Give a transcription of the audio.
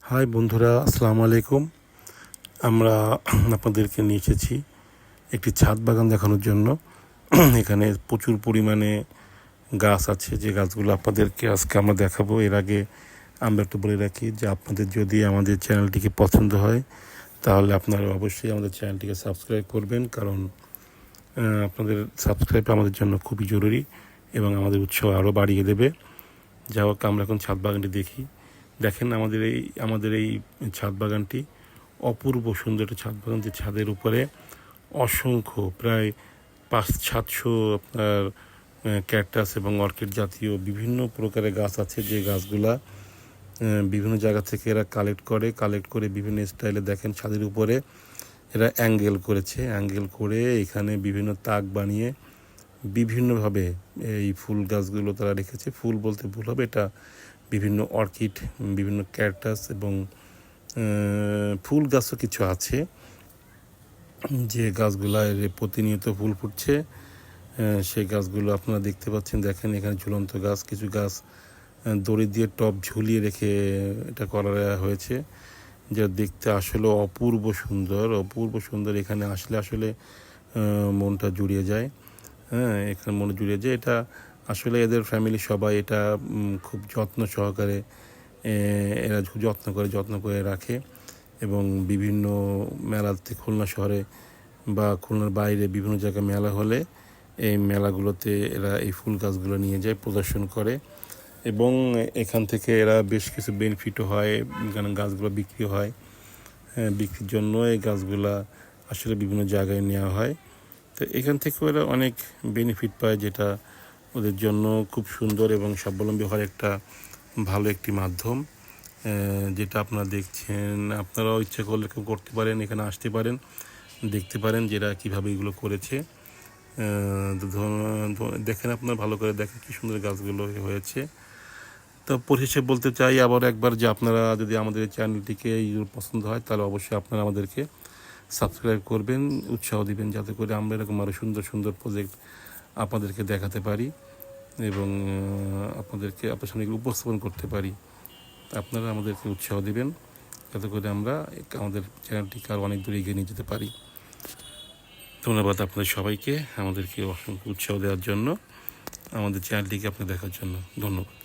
High বন্ধুরা, আসসালামু আলাইকুম। আমরা আপনাদেরকে নিয়ে এসেছি একটি ছাদ বাগান দেখানোর জন্য। এখানে প্রচুর পরিমাণে গাছ আছে, যে গাছগুলো আপনাদেরকে আজকে আমরা দেখাবো। এর আগে আমরা একটু বলে রাখি যে আপনাদের যদি আমাদের চ্যানেলটিকে পছন্দ হয় তাহলে আপনারা অবশ্যই আমাদের চ্যানেলটিকে সাবস্ক্রাইব করবেন, কারণ আপনাদের সাবস্ক্রাইব আমাদের জন্য খুবই জরুরি এবং আমাদের উৎসাহ আরও বাড়িয়ে দেবে। যা হোক, আমরা এখন ছাদ বাগানটি দেখি। দেখেন আমাদের এই ছাদ বাগানটি অপূর্ব সুন্দর একটা ছাদ বাগান, যে ছাদের উপরে অসংখ্য প্রায় 500-700 আপনার ক্যাকটাস এবং অর্কিড জাতীয় বিভিন্ন প্রকারের গাছ আছে, যে গাছগুলা বিভিন্ন জায়গা থেকে এরা কালেক্ট করে বিভিন্ন স্টাইলে দেখেন ছাদের উপরে এরা অ্যাঙ্গেল করে এখানে বিভিন্ন তাক বানিয়ে বিভিন্নভাবে এই ফুল গাছগুলো তারা রেখেছে। ফুল বলতে ভুল হবে, এটা বিভিন্ন অর্কিড, বিভিন্ন ক্যাকটাস এবং ফুল গাছও কিছু আছে, যে গাছগুলায় প্রতিনিয়ত ফুল ফুটছে। সেই গাছগুলো আপনারা দেখতে পাচ্ছেন। দেখেন এখানে ঝুলন্ত গাছ, কিছু গাছ দড়ি দিয়ে টব ঝুলিয়ে রেখে এটা করা হয়েছে, যা দেখতে আসলে অপূর্ব সুন্দর। এখানে আসলে মনটা জুড়িয়ে যায়। এখানে মনে জুড়িয়ে যায়। এটা আসলে এদের ফ্যামিলি সবাই এটা খুব যত্ন সহকারে এরা যত্ন করে রাখে, এবং বিভিন্ন মেলাতে খুলনা শহরে বা খুলনার বাইরে বিভিন্ন জায়গায় মেলা হলে এই মেলাগুলোতে এরা এই ফুল গাছগুলো নিয়ে যায়, প্রদর্শন করে, এবং এখান থেকে এরা বেশ কিছু বেনিফিটও হয়। এখানে গাছগুলো বিক্রি হয়, বিক্রির জন্য এই গাছগুলা আসলে বিভিন্ন জায়গায় নেওয়া হয়। তো এখান থেকেও এরা অনেক বেনিফিট পায়, যেটা ওদের জন্য খুব সুন্দর এবং স্বাবলম্বী হওয়ার একটা ভালো একটি মাধ্যম, যেটা আপনারা দেখছেন। আপনারাও ইচ্ছা করলে কেউ করতে পারেন, এখানে আসতে পারেন, দেখতে পারেন যে এরা কীভাবে এগুলো করেছে। দেখেন, আপনারা ভালো করে দেখেন কী সুন্দর গাছগুলো হয়েছে। তো পরিশেষে বলতে চাই আবার একবার যে আপনারা যদি আমাদের এই চ্যানেলটিকে পছন্দ হয় তাহলে অবশ্যই আপনারা আমাদেরকে সাবস্ক্রাইব করবেন, উৎসাহ দিবেন, যাতে করে আমরা এরকম আরও সুন্দর প্রজেক্ট আপনাদেরকে দেখাতে পারি এবং আপনার সামনে উপস্থাপন করতে পারি। আপনারা আমাদেরকে উৎসাহ দিবেন, যাতে করে আমরা আমাদের চ্যানেলটিকে আরও অনেক দূরে এগিয়ে নিয়ে যেতে পারি। ধন্যবাদ আপনাদের সবাইকে, আমাদেরকে অসংখ্য উৎসাহ দেওয়ার জন্য, আমাদের চ্যানেলটিকে আপনি দেখার জন্য ধন্যবাদ।